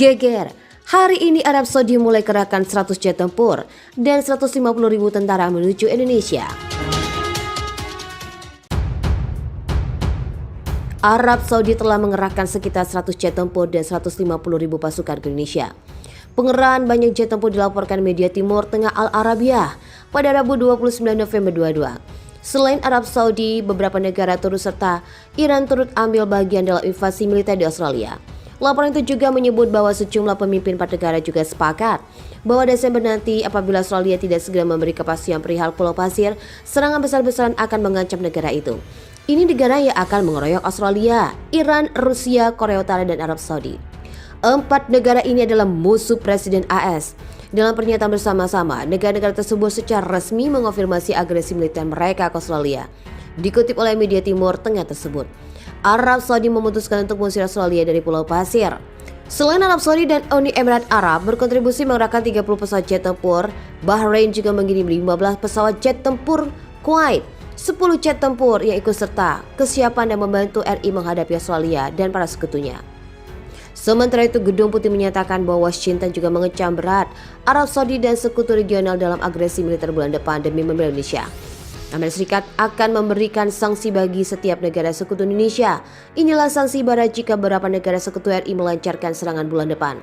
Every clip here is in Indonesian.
Geger, hari ini Arab Saudi mulai kerahkan 100 jet tempur dan 150.000 tentara menuju Indonesia. Arab Saudi telah mengerahkan sekitar 100 jet tempur dan 150.000 pasukan ke Indonesia. Pengerahan banyak jet tempur dilaporkan media Timur Tengah Al Arabiah pada Rabu 29 November 2022. Selain Arab Saudi, beberapa negara turut serta Iran turut ambil bagian dalam invasi militer di Australia. Laporan itu juga menyebut bahwa sejumlah pemimpin 4 negara juga sepakat bahwa Desember nanti apabila Australia tidak segera memberi kepastian perihal Pulau Pasir, serangan besar-besaran akan mengancam negara itu. Ini negara yang akan mengeroyok Australia, Iran, Rusia, Korea Utara, dan Arab Saudi. 4 negara ini adalah musuh Presiden AS. Dalam pernyataan bersama-sama, negara-negara tersebut secara resmi mengonfirmasi agresi militer mereka ke Australia. Dikutip oleh media Timur Tengah tersebut, Arab Saudi memutuskan untuk mengusir Australia dari Pulau Pasir. Selain Arab Saudi dan Uni Emirat Arab berkontribusi mengerahkan 30 pesawat jet tempur, Bahrain juga mengirim 15 pesawat jet tempur, Kuwait 10 jet tempur yang ikut serta kesiapan dan membantu RI menghadapi Australia dan para sekutunya. Sementara itu, Gedung Putih menyatakan bahwa Washington juga mengecam berat Arab Saudi dan sekutu regional dalam agresi militer bulan depan demi membela Indonesia. Amerika Serikat akan memberikan sanksi bagi setiap negara sekutu Indonesia. Inilah sanksi barat jika beberapa negara sekutu RI melancarkan serangan bulan depan.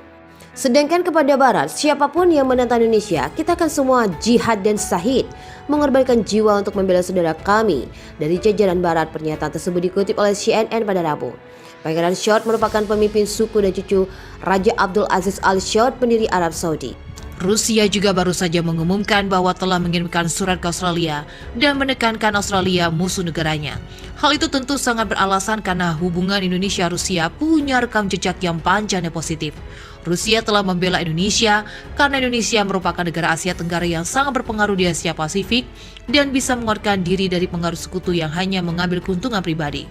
Sedangkan kepada Barat, siapapun yang menentang Indonesia, kita akan semua jihad dan syahid, mengorbankan jiwa untuk membela saudara kami. Dari jajaran Barat, pernyataan tersebut dikutip oleh CNN pada Rabu. Pangeran Saud merupakan pemimpin suku dan cucu Raja Abdul Aziz Al Saud, pendiri Arab Saudi. Rusia juga baru saja mengumumkan bahwa telah mengirimkan surat ke Australia dan menekankan Australia musuh negaranya. Hal itu tentu sangat beralasan karena hubungan Indonesia-Rusia punya rekam jejak yang panjang dan positif. Rusia telah membela Indonesia karena Indonesia merupakan negara Asia Tenggara yang sangat berpengaruh di Asia Pasifik dan bisa menguatkan diri dari pengaruh sekutu yang hanya mengambil keuntungan pribadi.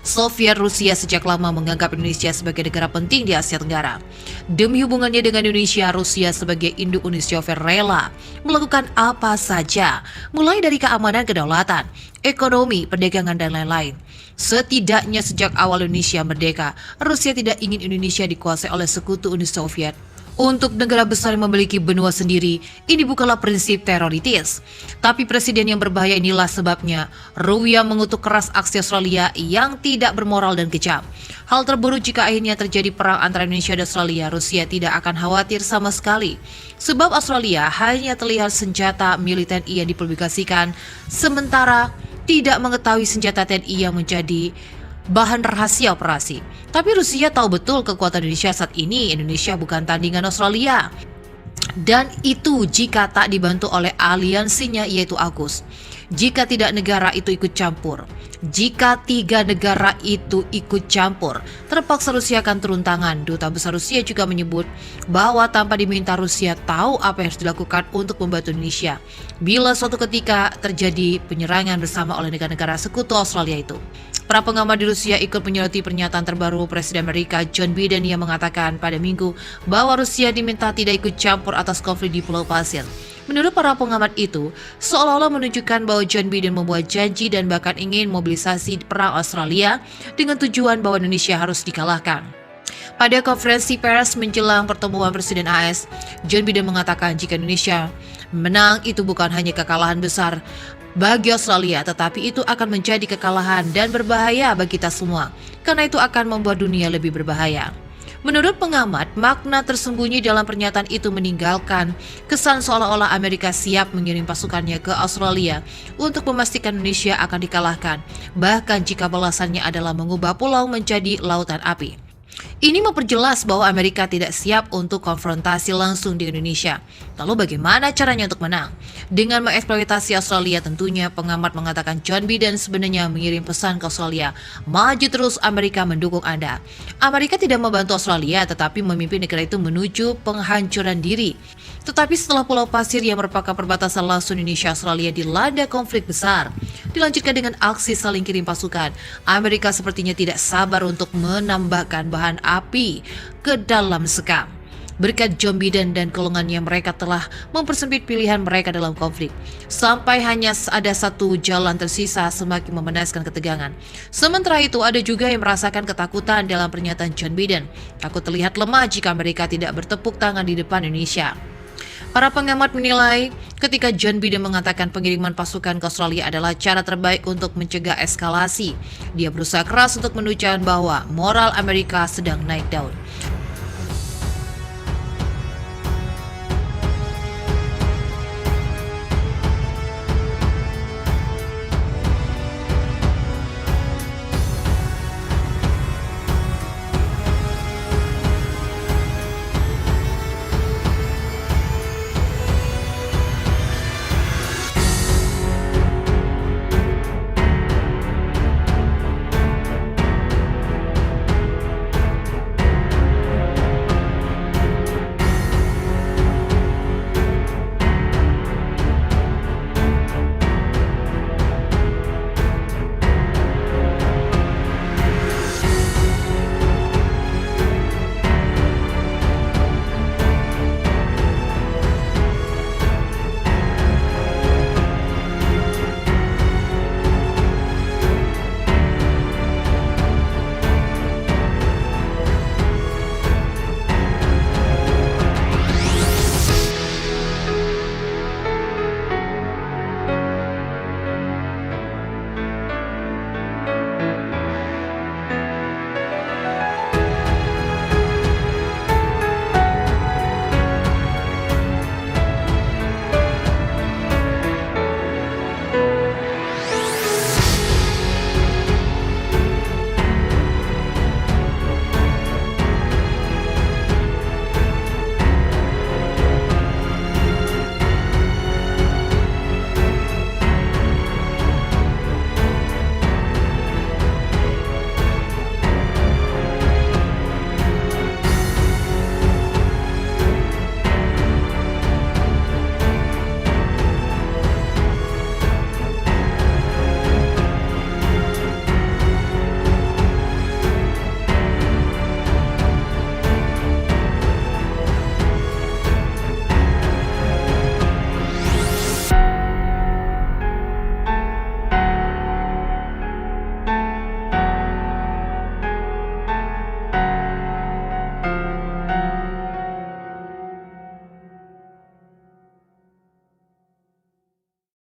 Soviet Rusia sejak lama menganggap Indonesia sebagai negara penting di Asia Tenggara. Demi hubungannya dengan Indonesia, Rusia sebagai induk Uni Soviet rela melakukan apa saja, mulai dari keamanan, kedaulatan, ekonomi, perdagangan, dan lain-lain. Setidaknya sejak awal Indonesia merdeka, Rusia tidak ingin Indonesia dikuasai oleh sekutu Uni Soviet. Untuk negara besar yang memiliki benua sendiri, ini bukanlah prinsip teoritis. Tapi presiden yang berbahaya inilah sebabnya Rusia mengutuk keras aksi Australia yang tidak bermoral dan kejam. Hal terburuk jika akhirnya terjadi perang antara Indonesia dan Australia, Rusia tidak akan khawatir sama sekali. Sebab Australia hanya terlihat senjata militer yang dipublikasikan, sementara tidak mengetahui senjata TNI yang menjadi bahan rahasia operasi. Tapi Rusia tahu betul kekuatan Indonesia saat ini. Indonesia bukan tandingan Australia. Dan itu jika tak dibantu oleh aliansinya yaitu AUKUS. Jika tidak negara itu ikut campur. Jika 3 negara itu ikut campur, terpaksa Rusia akan turun tangan. Duta Besar Rusia juga menyebut bahwa tanpa diminta Rusia tahu apa yang harus dilakukan untuk membantu Indonesia bila suatu ketika terjadi penyerangan bersama oleh negara-negara sekutu Australia itu. Para pengamat di Rusia ikut menyoroti pernyataan terbaru Presiden Amerika Joe Biden yang mengatakan pada Minggu bahwa Rusia diminta tidak ikut campur atas konflik di Pulau Pasir. Menurut para pengamat itu, seolah-olah menunjukkan bahwa Joe Biden membuat janji dan bahkan ingin mobilisasi perang Australia dengan tujuan bahwa Indonesia harus dikalahkan. Pada konferensi pers menjelang pertemuan Presiden AS, Joe Biden mengatakan jika Indonesia menang itu bukan hanya kekalahan besar bagi Australia, tetapi itu akan menjadi kekalahan dan berbahaya bagi kita semua, karena itu akan membuat dunia lebih berbahaya. Menurut pengamat, makna tersembunyi dalam pernyataan itu meninggalkan kesan seolah-olah Amerika siap mengirim pasukannya ke Australia untuk memastikan Indonesia akan dikalahkan, bahkan jika balasannya adalah mengubah pulau menjadi lautan api. Ini memperjelas bahwa Amerika tidak siap untuk konfrontasi langsung di Indonesia. Lalu bagaimana caranya untuk menang? Dengan mengeksploitasi Australia tentunya, pengamat mengatakan Joe Biden sebenarnya mengirim pesan ke Australia, maju terus, Amerika mendukung Anda. Amerika tidak membantu Australia tetapi memimpin negara itu menuju penghancuran diri. Tetapi setelah Pulau Pasir yang merupakan perbatasan langsung Indonesia-Australia dilanda konflik besar, dilanjutkan dengan aksi saling kirim pasukan, Amerika sepertinya tidak sabar untuk menambahkan bahan api ke dalam sekam. Berkat Joe Biden dan golongannya, mereka telah mempersempit pilihan mereka dalam konflik. Sampai hanya ada satu jalan tersisa, semakin memanaskan ketegangan. Sementara itu, ada juga yang merasakan ketakutan dalam pernyataan Joe Biden. Takut terlihat lemah jika Amerika tidak bertepuk tangan di depan Indonesia. Para pengamat menilai ketika Joe Biden mengatakan pengiriman pasukan ke Australia adalah cara terbaik untuk mencegah eskalasi. Dia berusaha keras untuk menunjukkan bahwa moral Amerika sedang naik daun.